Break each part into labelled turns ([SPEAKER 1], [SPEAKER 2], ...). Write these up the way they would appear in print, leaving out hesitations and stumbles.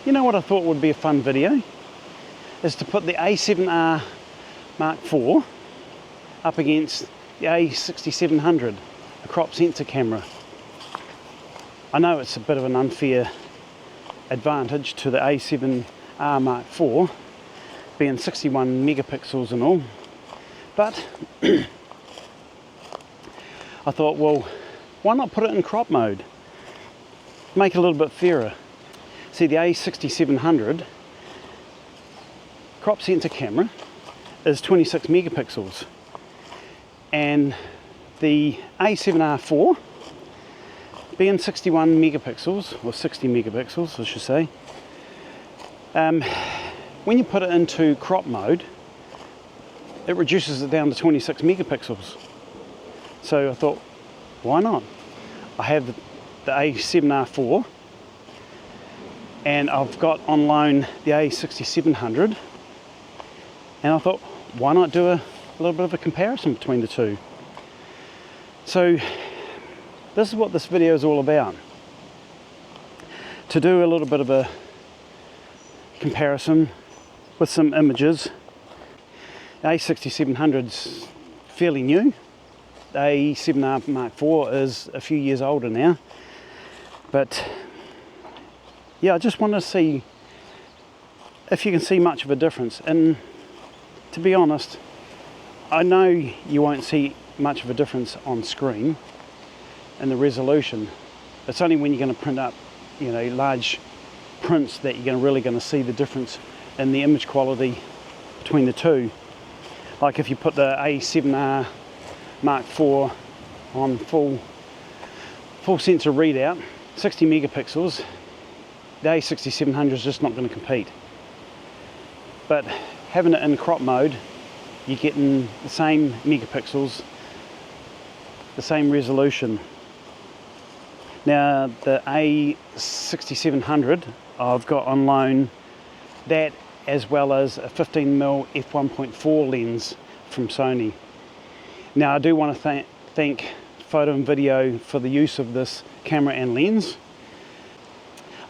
[SPEAKER 1] You know what I thought would be a fun video? Is to put the A7R Mark IV up against the A6700, a crop sensor camera. I know it's a bit of an unfair advantage to the A7R Mark IV being 61 megapixels and all, but I thought, well, why not put it in crop mode? Make it a little bit fairer. See, the A6700 crop sensor camera is 26 megapixels, and the A7R4 being 61 megapixels, or 60 megapixels I should say, when you put it into crop mode, it reduces it down to 26 megapixels. So I thought, why not? I have the A7R4 and I've got on loan the A6700, and I thought, why not do a little bit of a comparison between the two? So this is what this video is all about, to do a little bit of a comparison with some images. The A6700's fairly new. The A7R Mark IV is a few years older now, but yeah, I just want to see if you can see much of a difference. And to be honest, I know you won't see much of a difference on screen in the resolution. It's only when you're going to print up, you know, large prints that you're really going to see the difference in the image quality between the two. Like if you put the A7R Mark IV on full sensor readout, 60 megapixels, the A6700 is just not going to compete. But having it in crop mode, you're getting the same megapixels, the same resolution. Now the A6700, I've got on loan that, as well as a 15mm f1.4 lens from Sony. Now I do want to thank Photo and Video for the use of this camera and lens.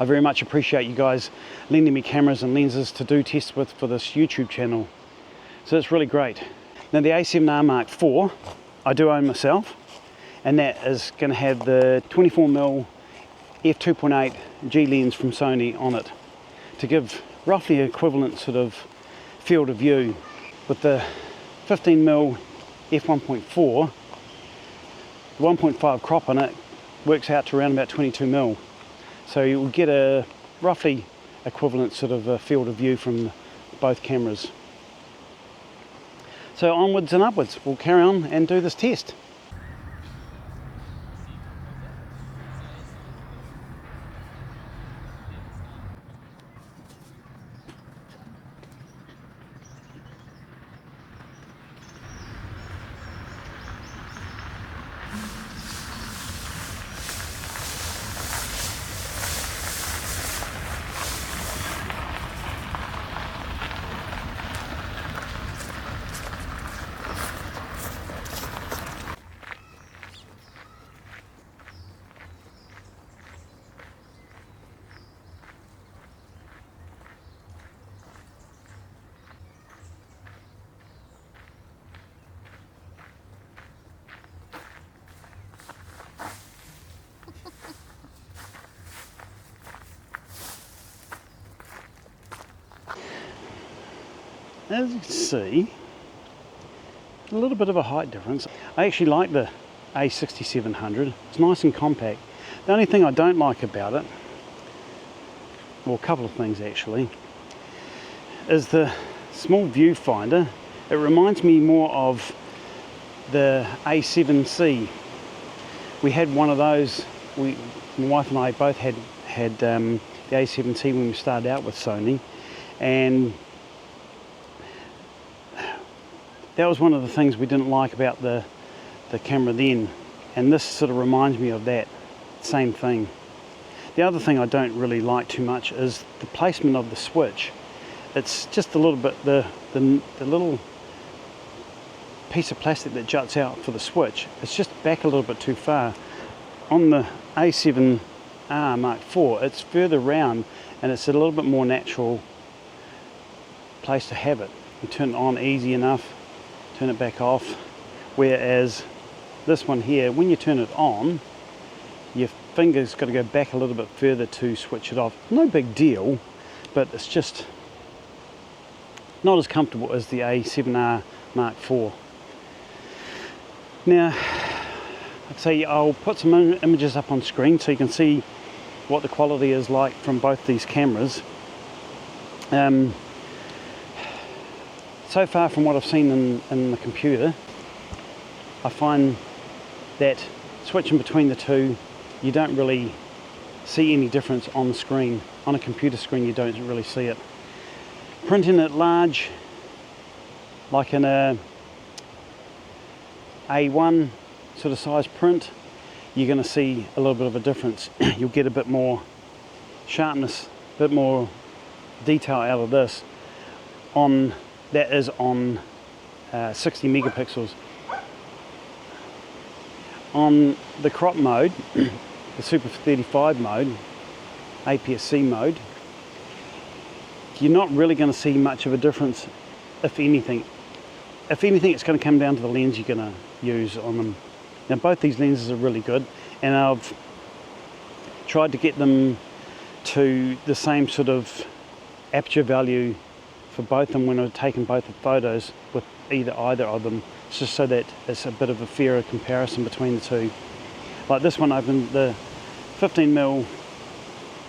[SPEAKER 1] I very much appreciate you guys lending me cameras and lenses to do tests with for this YouTube channel. So it's really great. Now the A7R Mark IV, I do own myself, and that is going to have the 24mm f2.8 G lens from Sony on it to give roughly equivalent sort of field of view. With the 15mm f1.4, the 1.5 crop on it works out to around about 22mm. So you will get a roughly equivalent sort of a field of view from both cameras. So onwards and upwards, we'll carry on and do this test. As you can see, a little bit of a height difference. I actually like the A6700. It's nice and compact. The only thing I don't like about it, well, a couple of things actually, is the small viewfinder. It reminds me more of the A7C. We had one of those. My wife and I both had the A7C when we started out with Sony, and that was one of the things we didn't like about the camera then, and this sort of reminds me of that same thing. The other thing I don't really like too much is the placement of the switch. It's just a little bit, the little piece of plastic that juts out for the switch, it's just back a little bit too far. On the A7 A7R4, it's further round and it's a little bit more natural place to have it. You turn it on easy enough, turn it back off, whereas this one here, when you turn it on, your finger's got to go back a little bit further to switch it off. No big deal, but it's just not as comfortable as the A7R4. Now, I'd say I'll put some images up on screen so you can see what the quality is like from both these cameras. So far from what I've seen in the computer, I find that switching between the two, you don't really see any difference on the screen. On a computer screen you don't really see it. Printing it large, like in a A1 sort of size print, you're going to see a little bit of a difference. You'll get a bit more sharpness, a bit more detail out of this. That is on 60 megapixels. On the crop mode, the Super 35 mode, APS-C mode, you're not really going to see much of a difference, if anything. If anything, it's going to come down to the lens you're going to use on them. Now both these lenses are really good, and I've tried to get them to the same sort of aperture value for both of them when I've taken both the photos with either of them, just so that it's a bit of a fairer comparison between the two. Like this one, the 15mm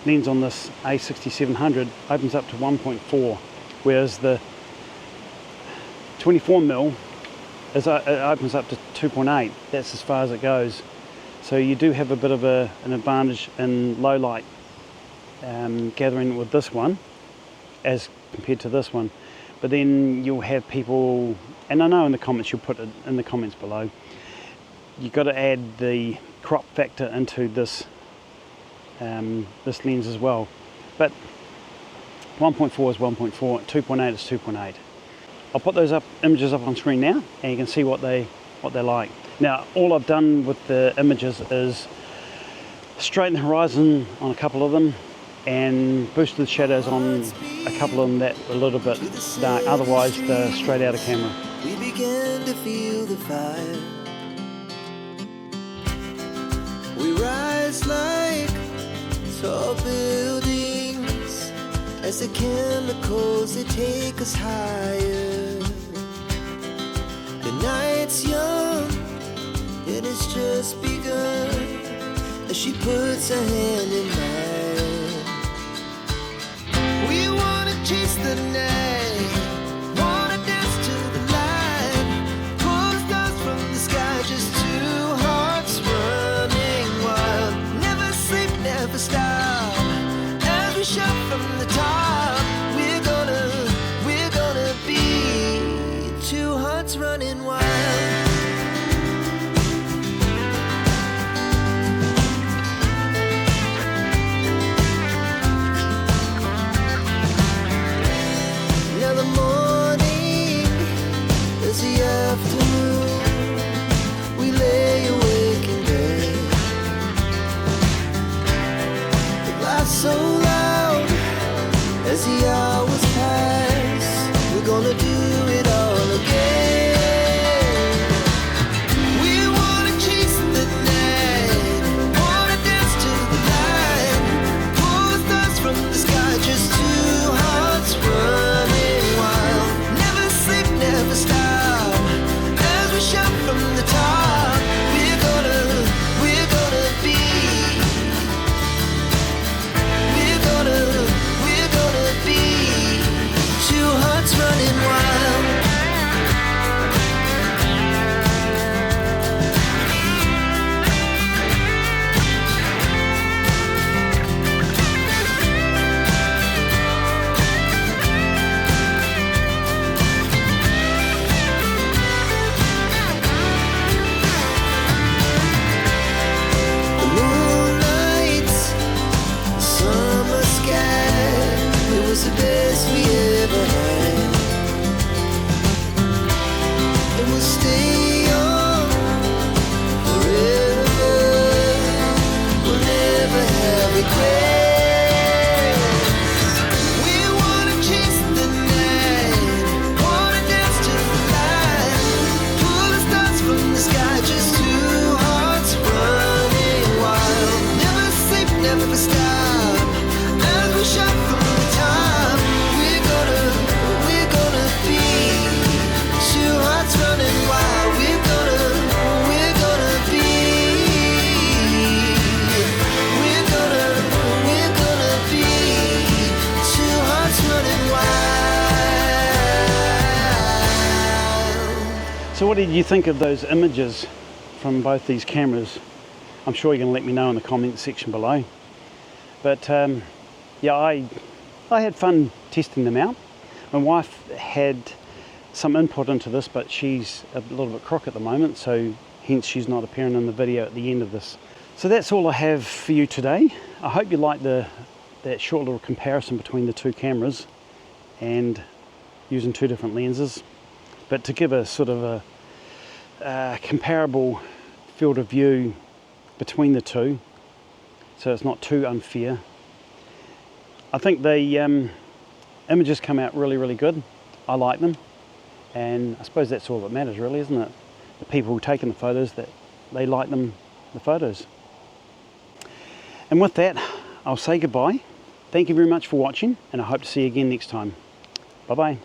[SPEAKER 1] lens on this A6700 opens up to 1.4, whereas the 24mm it opens up to 2.8. That's as far as it goes. So you do have a bit of an advantage in low light gathering with this one as compared to this one. But then you'll have people, and I know in the comments, you'll put it in the comments below, you've got to add the crop factor into this this lens as well. But 1.4 is 1.4, 2.8 is 2.8. I'll put those images up on screen now, and you can see what they're like. Now, all I've done with the images is straighten the horizon on a couple of them and boosted the shadows on a couple of them that are a little bit dark. Otherwise, they're straight out of camera.
[SPEAKER 2] We began to feel the fire. We rise like tall buildings as the chemicals they take us higher. The night's young, it has just begun as she puts her hand in mine. We wanna chase the night, wanna dance to the light, pull the stars from the sky, just two hearts running wild. Never sleep, never stop, as we shout from the top. We're gonna be two hearts running wild. Now the morning is the afternoon. We lay awake in bed. The laughs so loud as the hours pass. We're gonna do it all again. We wanna chase the night, wanna dance to the light, pull the stars from the sky, just two hearts running wild. Never sleep, never stop, as we shout from the top. We're gonna be, we're gonna be two hearts running wild.
[SPEAKER 1] So what did you think of those images from both these cameras? I'm sure you're going to let me know in the comments section below. But yeah, I had fun testing them out. My wife had some input into this, but she's a little bit crook at the moment, so hence she's not appearing in the video at the end of this. So that's all I have for you today. I hope you liked that short little comparison between the two cameras and using two different lenses. But to give a sort of a comparable field of view between the two, so it's not too unfair. I think the images come out really, really good. I like them, and I suppose that's all that matters really, isn't it? The people taking the photos, that they like them, the photos. And with that, I'll say goodbye. Thank you very much for watching, and I hope to see you again next time. Bye bye.